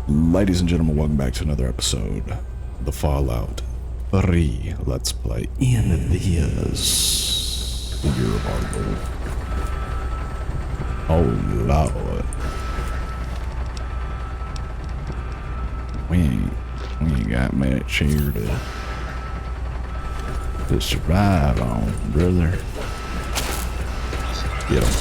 Ladies and gentlemen, welcome back to another episode of the Fallout 3 Let's Play in this year of our Lord. Oh Lord. We ain't got much here to survive on, brother. Get 'em.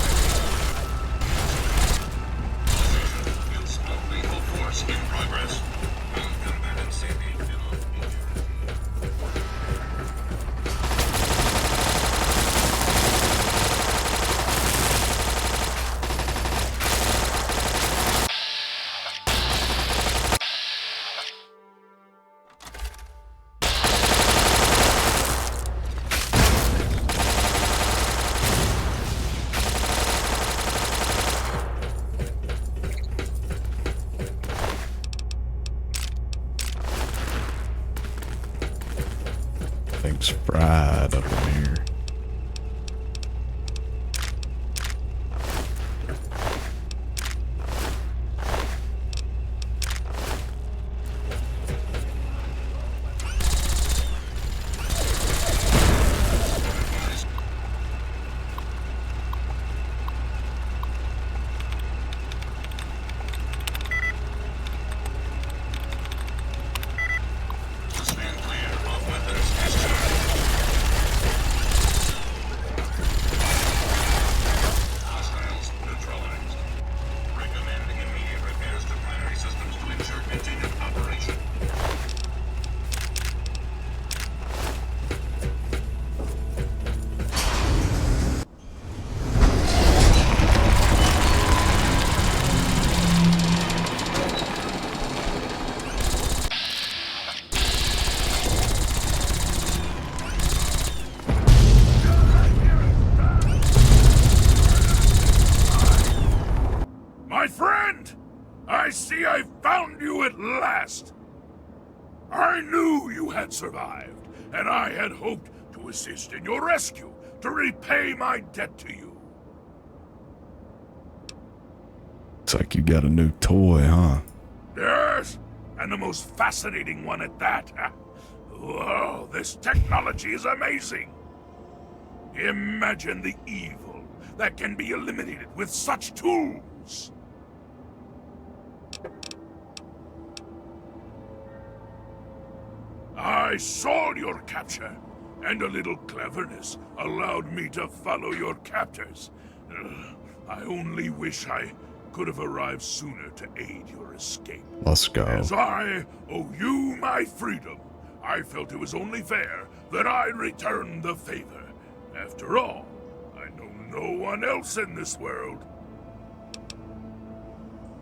Things fried up in here. I found you at last! I knew you had survived, and I had hoped to assist in your rescue, to repay my debt to you. Looks like you got a new toy, huh? Yes, and the most fascinating one at that. Whoa, this technology is amazing! Imagine the evil that can be eliminated with such tools! I saw your capture, and a little cleverness allowed me to follow your captors. I only wish I could have arrived sooner to aid your escape. Let's go. As I owe you my freedom, I felt it was only fair that I return the favor. After all, I know no one else in this world.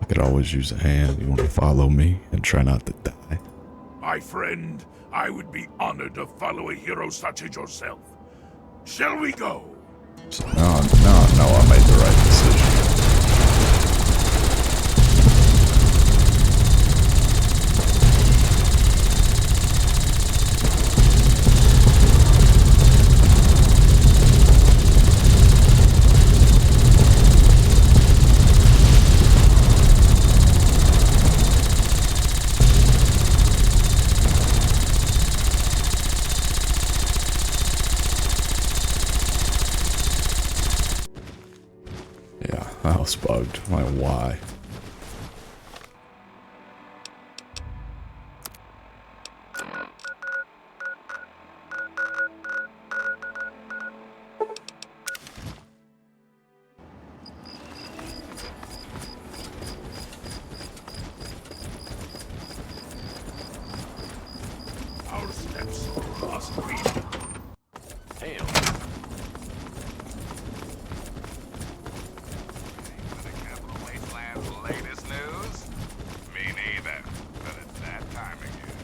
I could always use a hand. You want to follow me and try not to die? My friend, I would be honored to follow a hero such as yourself. Shall we go? No, I made the right decision. I was bugged. Like, why? Our steps must be. Hail. Latest news? Me neither, but it's that time again.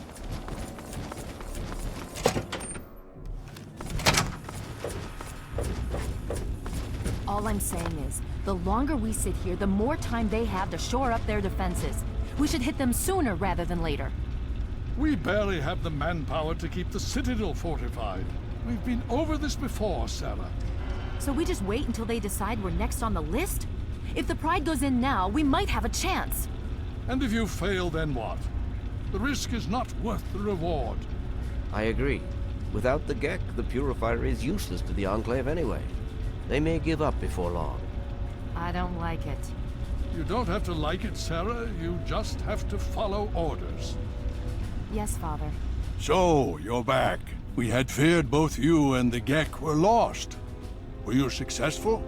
All I'm saying is, the longer we sit here, the more time they have to shore up their defenses. We should hit them sooner rather than later. We barely have the manpower to keep the Citadel fortified. We've been over this before, Sarah. So we just wait until they decide we're next on the list? If the Pride goes in now, we might have a chance. And if you fail, then what? The risk is not worth the reward. I agree. Without the Gek, the Purifier is useless to the Enclave anyway. They may give up before long. I don't like it. You don't have to like it, Sarah. You just have to follow orders. Yes, Father. So, you're back. We had feared both you and the Gek were lost. Were you successful?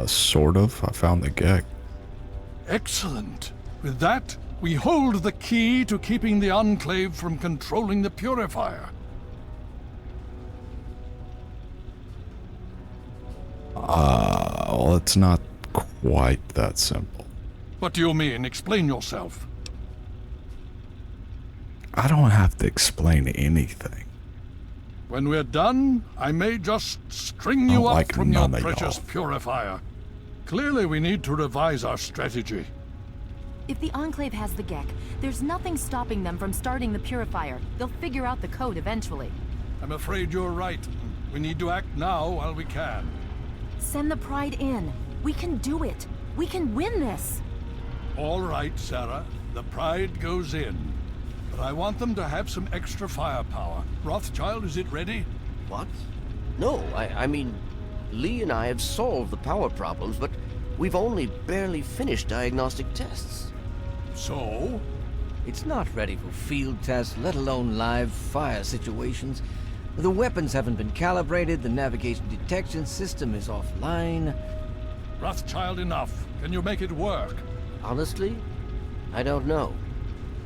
Sort of. I found the Gek. Excellent. With that, we hold the key to keeping the Enclave from controlling the Purifier. Well, it's not quite that simple. What do you mean? Explain yourself. I don't have to explain anything. When we're done, I may just string you up like from your none of precious y'all. Purifier. Clearly, we need to revise our strategy. If the Enclave has the Gek, there's nothing stopping them from starting the Purifier. They'll figure out the code eventually. I'm afraid you're right. We need to act now while we can. Send the Pride in. We can do it. We can win this. All right, Sarah. The Pride goes in. But I want them to have some extra firepower. Rothschild, is it ready? What? No, I mean, Lee and I have solved the power problems, but we've only barely finished diagnostic tests. So? It's not ready for field tests, let alone live fire situations. The weapons haven't been calibrated, the navigation detection system is offline. Rothschild, enough. Can you make it work? Honestly, I don't know.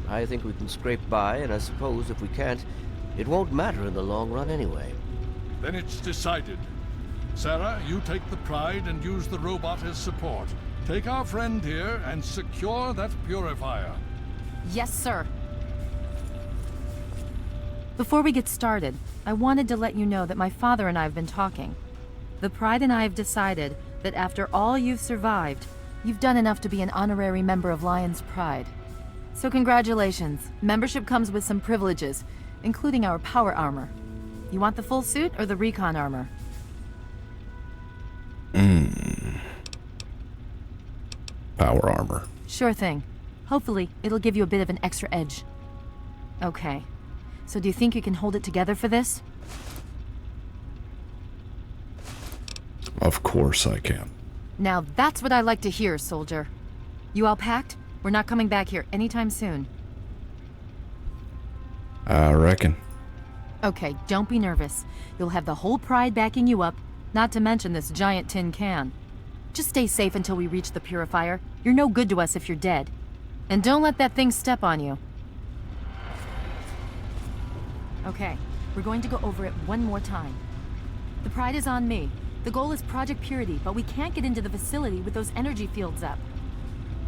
I think we can scrape by, and I suppose if we can't, it won't matter in the long run anyway. Then it's decided. Sarah, you take the Pride and use the robot as support. Take our friend here and secure that Purifier. Yes, sir. Before we get started, I wanted to let you know that my father and I have been talking. The Pride and I have decided that after all you've survived, you've done enough to be an honorary member of Lion's Pride. So congratulations. Membership comes with some privileges, including our power armor. You want the full suit or the recon armor? Power armor. Sure thing. Hopefully, it'll give you a bit of an extra edge. Okay. So do you think you can hold it together for this? Of course I can. Now that's what I like to hear, soldier. You all packed? We're not coming back here anytime soon. I reckon. Okay, don't be nervous. You'll have the whole Pride backing you up, not to mention this giant tin can. Just stay safe until we reach the Purifier. You're no good to us if you're dead. And don't let that thing step on you. Okay, we're going to go over it one more time. The Pride is on me. The goal is Project Purity, but we can't get into the facility with those energy fields up.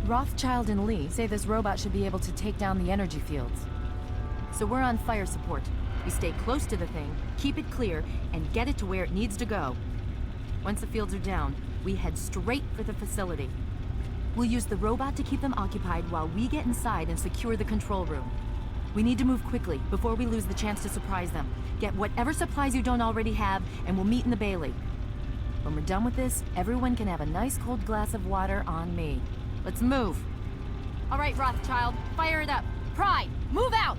Rothschild and Lee say this robot should be able to take down the energy fields. So we're on fire support. We stay close to the thing, keep it clear, and get it to where it needs to go. Once the fields are down, we head straight for the facility. We'll use the robot to keep them occupied while we get inside and secure the control room. We need to move quickly before we lose the chance to surprise them. Get whatever supplies you don't already have, and we'll meet in the Bailey. When we're done with this, everyone can have a nice cold glass of water on me. Let's move. All right, Rothschild, fire it up. Pride, move out!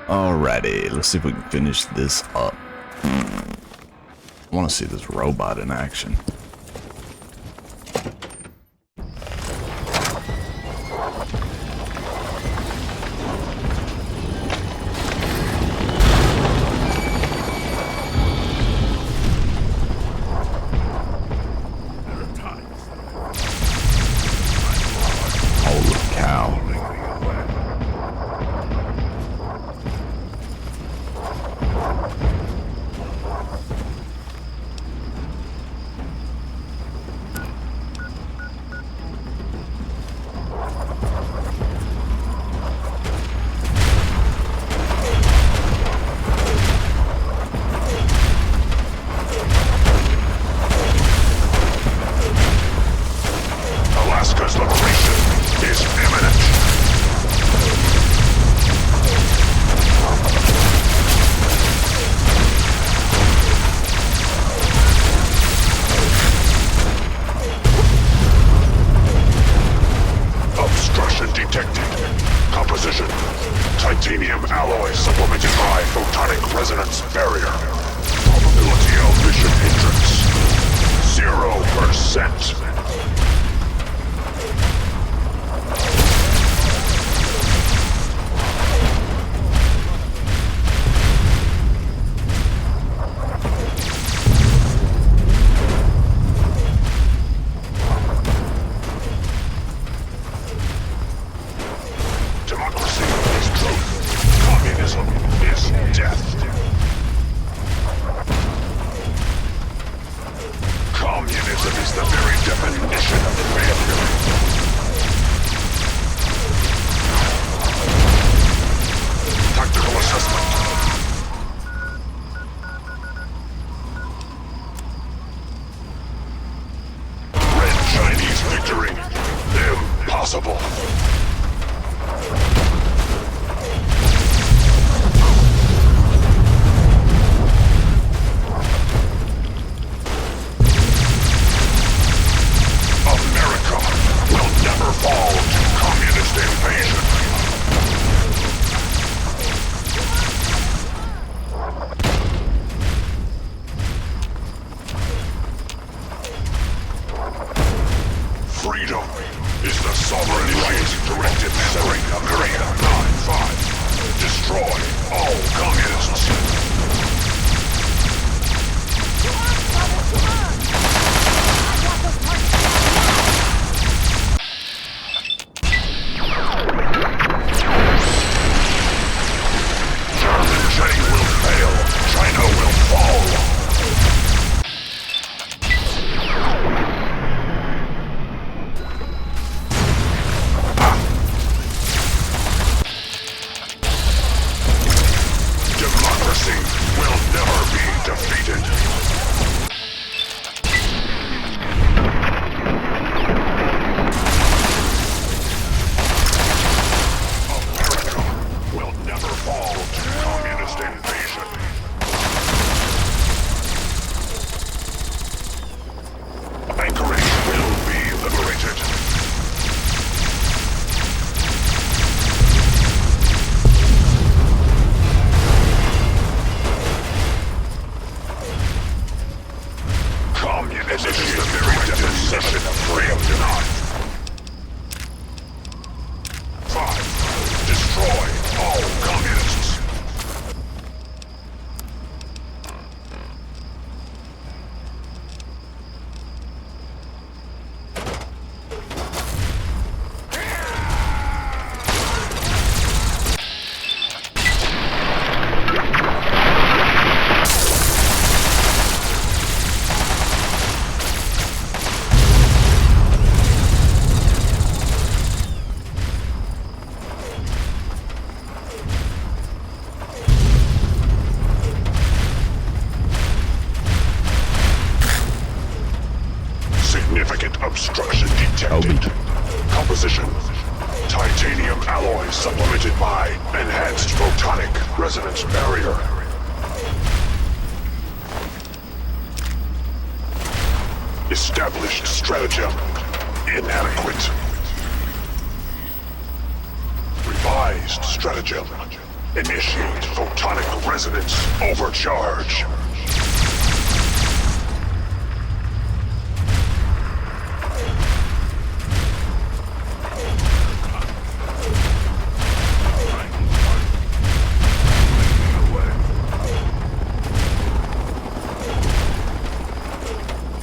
Alrighty, let's see if we can finish this up. I want to see this robot in action. Holy cow. Alaska's liberation is imminent. Obstruction detected. Composition: titanium alloy supplemented by photonic resonance barrier. Probability of mission hindrance: 0%. Democracy is truth. Communism is death. Communism is the very definition of failure. Tactical assessment. Red Chinese victory. Impossible. America will never fall to communist invasion. Freedom is the sovereign right directed separate America. 9-5. Destroy all communists. German Chain will fail. China will fall. Democracy will never be defeated. America will never fall to communist invasion. Anchorage will be liberated. Communism is the very definition of freedom. 5. Destroy all communists. Significant obstruction detected. Composition: titanium alloy supplemented by enhanced photonic resonance barrier. Established stratagem inadequate. Revised stratagem Initiate photonic resonance overcharge.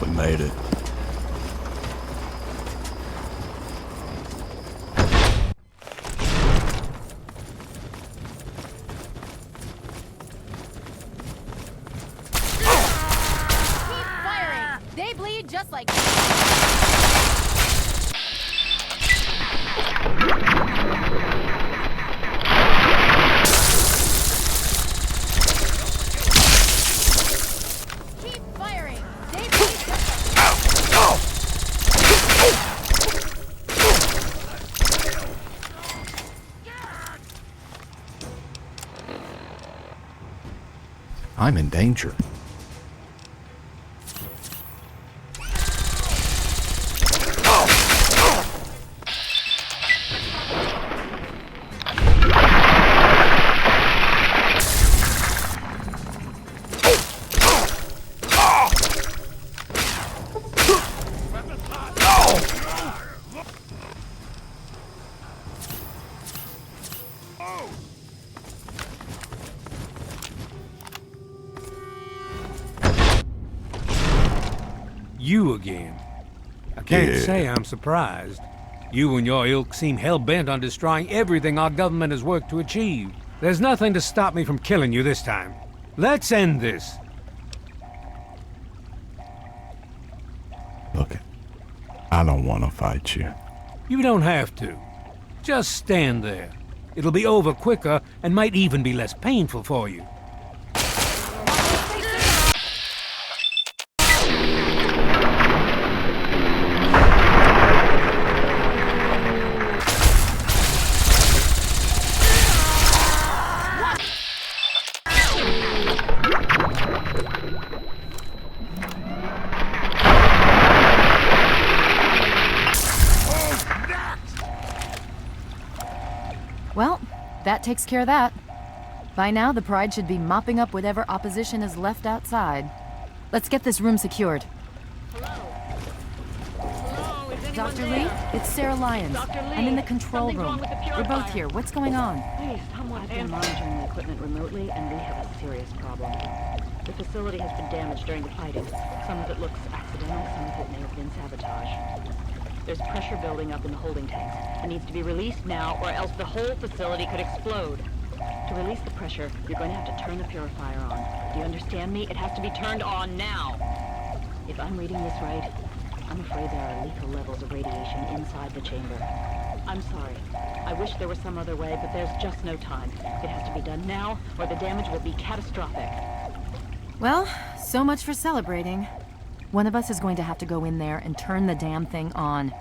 We made it. They bleed just like... Keep firing! They bleed just like... I'm in danger. You again. I can't Yeah. say I'm surprised. You and your ilk seem hell-bent on destroying everything our government has worked to achieve. There's nothing to stop me from killing you this time. Let's end this. Look, I don't want to fight you. You don't have to. Just stand there. It'll be over quicker and might even be less painful for you. Well, that takes care of that. By now, the Pride should be mopping up whatever opposition is left outside. Let's get this room secured. Hello, is anyone Dr. there? Lee, it's Sarah Lyons. Dr. Lee, I'm in the control something's wrong room. with the We're both purifier. here. What's going on? Please, someone I've been monitoring the equipment remotely, and we have a serious problem. The facility has been damaged during the fighting. Some of it looks accidental, some of it may have been sabotage. There's pressure building up in the holding tanks. It needs to be released now, or else the whole facility could explode. To release the pressure, you're going to have to turn the purifier on. Do you understand me? It has to be turned on now. If I'm reading this right, I'm afraid there are lethal levels of radiation inside the chamber. I'm sorry. I wish there was some other way, but there's just no time. It has to be done now, or the damage will be catastrophic. Well, so much for celebrating. One of us is going to have to go in there and turn the damn thing on.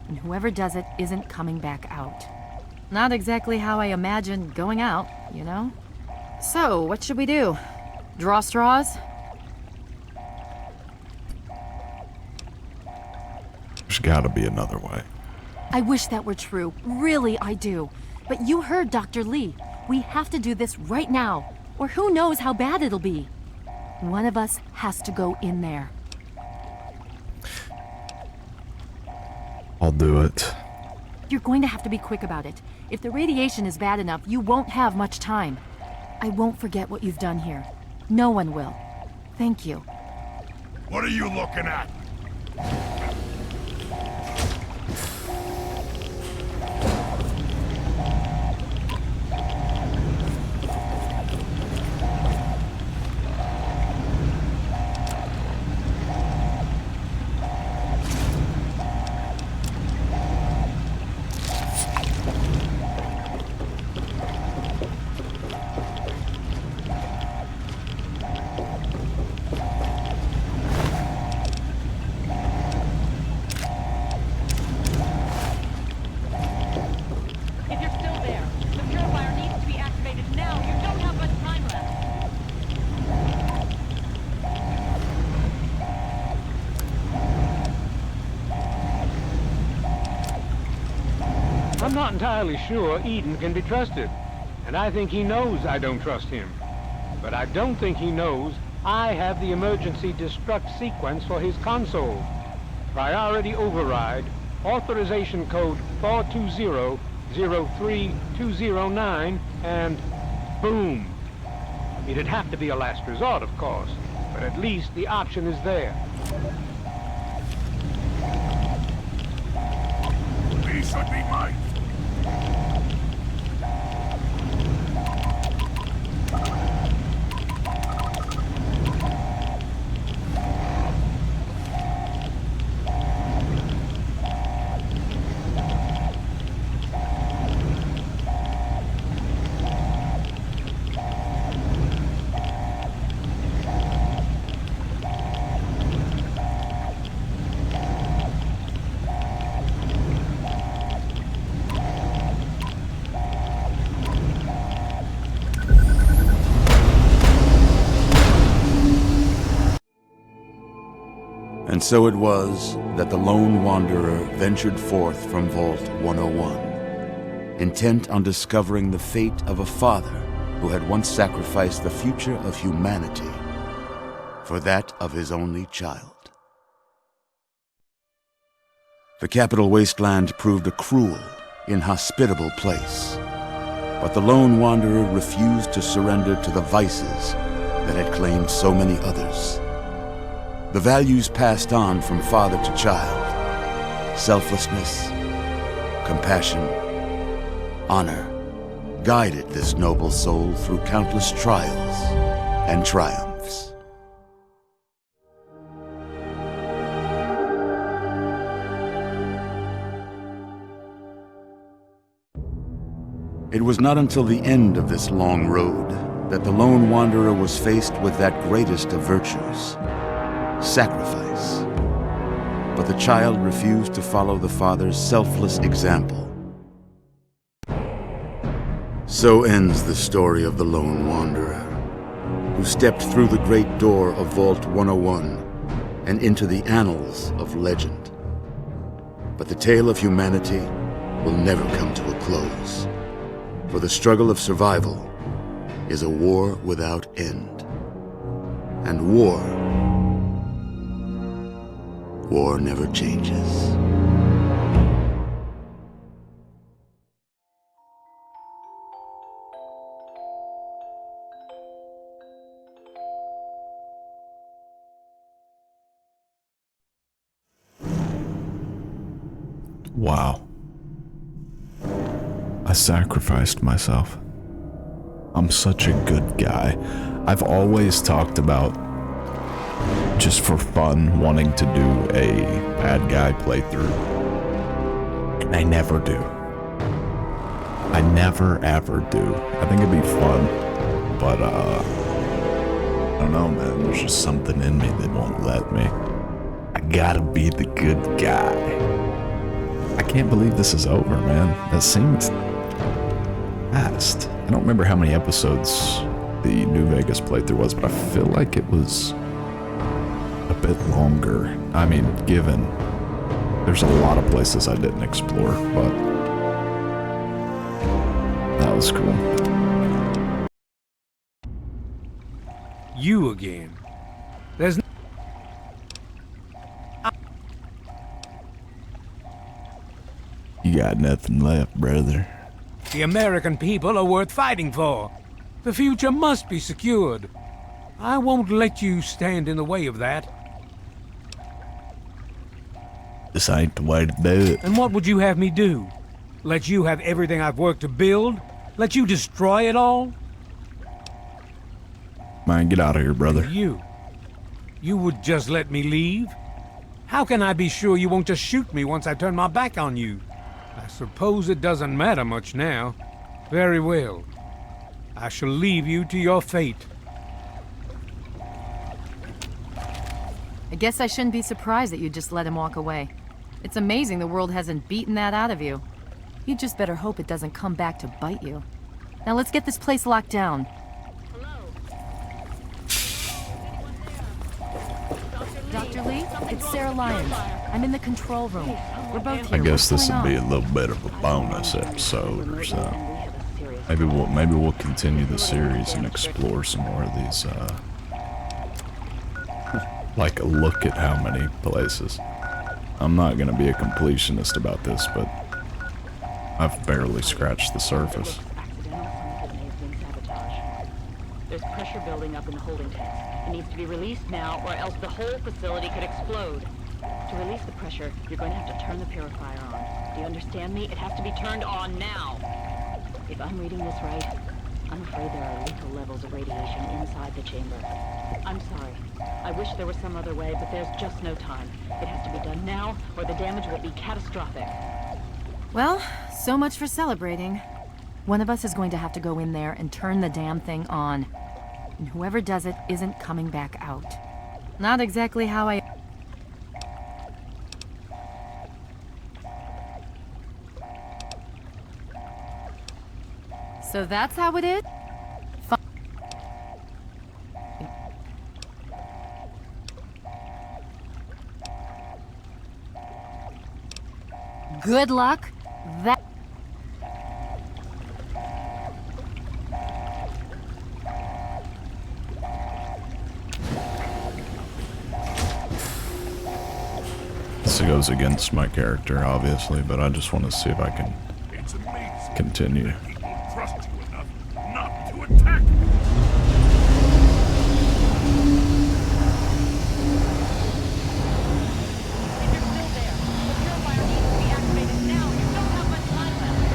And whoever does it isn't coming back out. Not exactly how I imagined going out, you know? So, what should we do? Draw straws? There's gotta be another way. I wish that were true. Really, I do. But you heard Dr. Lee. We have to do this right now, or who knows how bad it'll be. One of us has to go in there. I'll do it. You're going to have to be quick about it. If the radiation is bad enough, you won't have much time. I won't forget what you've done here. No one will. Thank you. What are you looking at? If you're still there, the purifier needs to be activated now. You don't have much time left. I'm not entirely sure Eden can be trusted. And I think he knows I don't trust him. But I don't think he knows I have the emergency destruct sequence for his console. Priority override, authorization code 420-03209, and boom. It'd have to be a last resort, of course, but at least the option is there. These should be mine. And so it was that the lone wanderer ventured forth from Vault 101, intent on discovering the fate of a father who had once sacrificed the future of humanity for that of his only child. The Capital Wasteland proved a cruel, inhospitable place, but the lone wanderer refused to surrender to the vices that had claimed so many others. The values passed on from father to child: selflessness, compassion, honor, guided this noble soul through countless trials and triumphs. It was not until the end of this long road that the lone wanderer was faced with that greatest of virtues: sacrifice. But the child refused to follow the father's selfless example. So ends the story of the lone wanderer, who stepped through the great door of Vault 101 and into the annals of legend. But the tale of humanity will never come to a close, for the struggle of survival is a war without end. And war never changes. Wow. I sacrificed myself. I'm such a good guy. I've always talked about, just for fun, wanting to do a bad guy playthrough. And I never do. I never ever do. I think it'd be fun, but I don't know, man. There's just something in me that won't let me. I gotta be the good guy. I can't believe this is over, man. That seems fast. I don't remember how many episodes the New Vegas playthrough was, but I feel like it was a bit longer. I mean, given there's a lot of places I didn't explore, but that was cool. You again. There's You got nothing left, brother. The American people are worth fighting for. The future must be secured. I won't let you stand in the way of that. This ain't the way to do it. And what would you have me do? Let you have everything I've worked to build? Let you destroy it all? Man, get out of here, brother. You would just let me leave? How can I be sure you won't just shoot me once I turn my back on you? I suppose it doesn't matter much now. Very well. I shall leave you to your fate. I guess I shouldn't be surprised that you just let him walk away. It's amazing the world hasn't beaten that out of you. You just better hope it doesn't come back to bite you. Now let's get this place locked down. Dr. Lee, it's Sarah Lyons. I'm in the control room. We're both here. I guess What's this going will be a on? little bit of a bonus episode or something. Maybe we'll continue the series and explore some more of these, like, look at how many places. I'm not gonna be a completionist about this, but I've barely scratched the surface. There's pressure building up in the holding tanks. It needs to be released now, or else the whole facility could explode. To release the pressure, you're going to have to turn the purifier on. Do you understand me? It has to be turned on now. If I'm reading this right, I'm afraid there are lethal levels of radiation inside the chamber. I'm sorry. I wish there was some other way, but there's just no time. It has to be done now, or the damage will be catastrophic. Well, so much for celebrating. One of us is going to have to go in there and turn the damn thing on. And whoever does it isn't coming back out. Not exactly how I... So that's how it is? Good luck. That... This goes against my character, obviously, but I just want to see if I can continue. People trust you enough not to attack. If you're still there, the purifier needs to be activated now. You don't have much time left.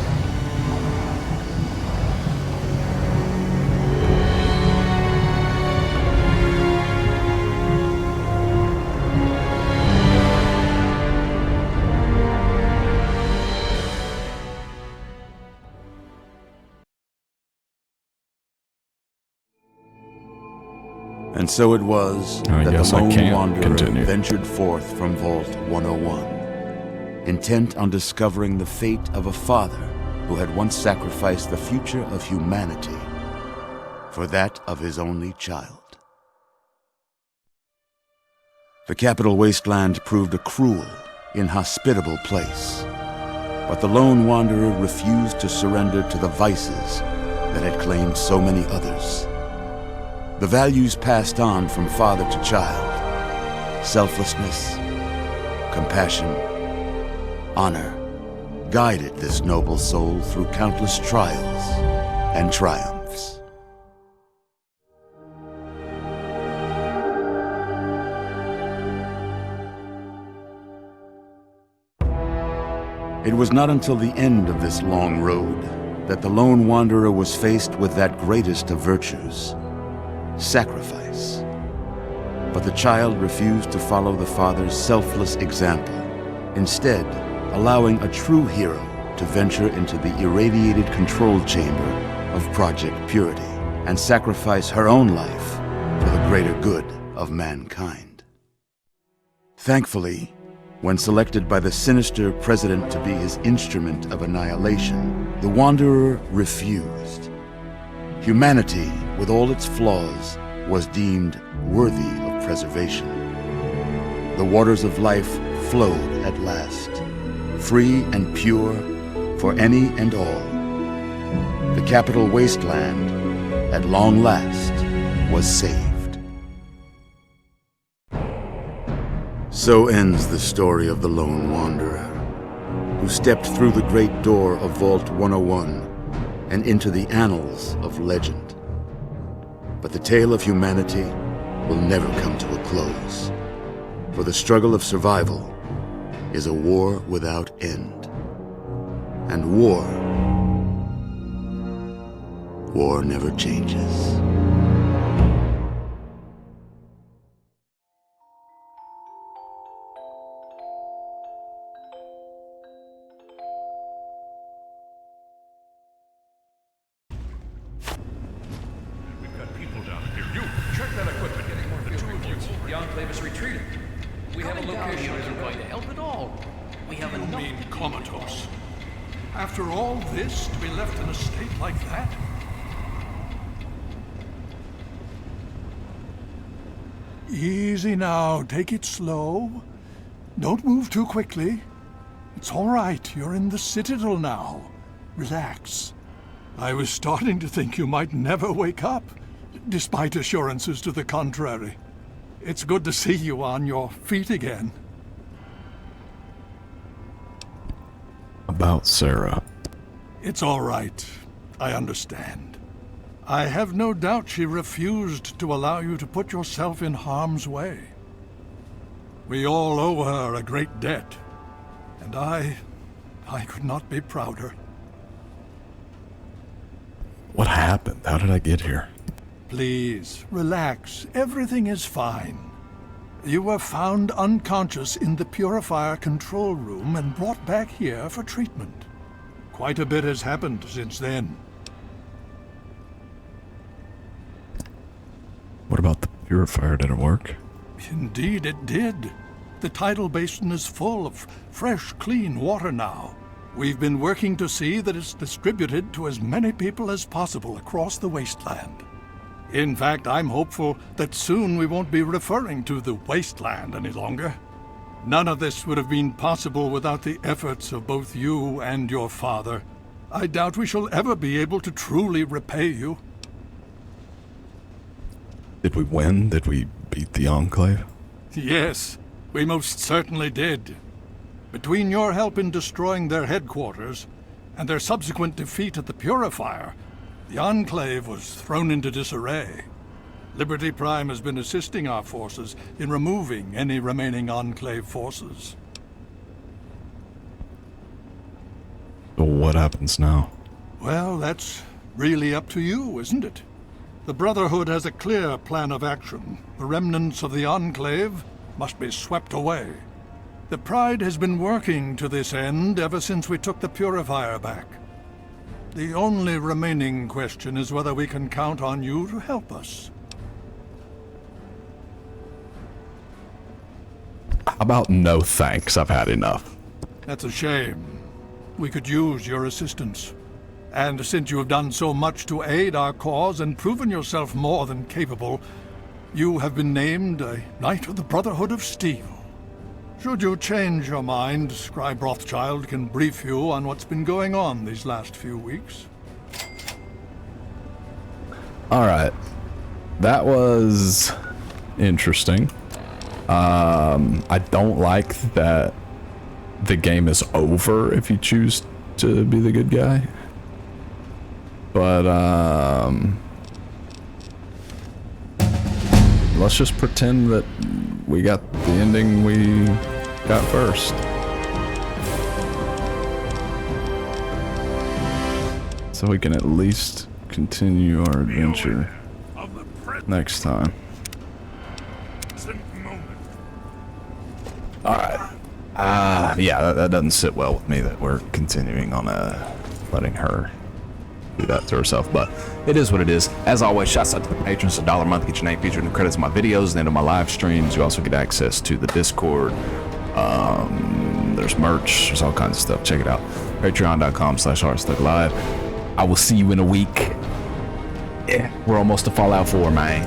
And so it was that the lone wanderer ventured forth from Vault 101, intent on discovering the fate of a father who had once sacrificed the future of humanity for that of his only child. The capital wasteland proved a cruel, inhospitable place, but the lone wanderer refused to surrender to the vices that had claimed so many others. The values passed on from father to child, selflessness, compassion, honor, guided this noble soul through countless trials and triumphs. It was not until the end of this long road that the lone wanderer was faced with that greatest of virtues, sacrifice. But the child refused to follow the father's selfless example, instead allowing a true hero to venture into the irradiated control chamber of Project Purity and sacrifice her own life for the greater good of mankind. Thankfully, when selected by the sinister president to be his instrument of annihilation, the Wanderer refused. Humanity, with all its flaws, was deemed worthy of preservation. The waters of life flowed at last, free and pure for any and all. The capital wasteland, at long last, was saved. So ends the story of the lone wanderer, who stepped through the great door of Vault 101 and into the annals of legend. But the tale of humanity will never come to a close, for the struggle of survival is a war without end. And war never changes. After all this, to be left in a state like that? Easy now, take it slow. Don't move too quickly. It's all right, you're in the Citadel now. Relax. I was starting to think you might never wake up, despite assurances to the contrary. It's good to see you on your feet again. About Sarah. It's all right. I understand. I have no doubt she refused to allow you to put yourself in harm's way. We all owe her a great debt, and I could not be prouder. What happened? How did I get here? Please, relax. Everything is fine. You were found unconscious in the purifier control room and brought back here for treatment. Quite a bit has happened since then. What about the purifier? Did it work? Indeed it did. The tidal basin is full of fresh, clean water now. We've been working to see that it's distributed to as many people as possible across the wasteland. In fact, I'm hopeful that soon we won't be referring to the wasteland any longer. None of this would have been possible without the efforts of both you and your father. I doubt we shall ever be able to truly repay you. Did we win? Did we beat the Enclave? Yes, we most certainly did. Between your help in destroying their headquarters and their subsequent defeat at the Purifier, the Enclave was thrown into disarray. Liberty Prime has been assisting our forces in removing any remaining Enclave forces. So what happens now? Well, that's really up to you, isn't it? The Brotherhood has a clear plan of action. The remnants of the Enclave must be swept away. The Pride has been working to this end ever since we took the Purifier back. The only remaining question is whether we can count on you to help us. How about no thanks? I've had enough. That's a shame. We could use your assistance. And since you have done so much to aid our cause and proven yourself more than capable, you have been named a Knight of the Brotherhood of Steel. Should you change your mind, Scribe Rothschild can brief you on what's been going on these last few weeks. Alright. That was interesting. I don't like that the game is over if you choose to be the good guy. But, let's just pretend that we got the ending we got first. So we can at least continue our adventure next time. Alright. Yeah, that doesn't sit well with me that we're continuing on letting her do that to herself, but it is what it is. As always, shouts out to the patrons. $1 a month, get your name featured in the credits of my videos, the end of my live streams. You also get access to the Discord. There's merch, there's all kinds of stuff. Check it out. Patreon.com/HeartStuckLive. I will see you in a week. Yeah, we're almost to Fallout 4, man.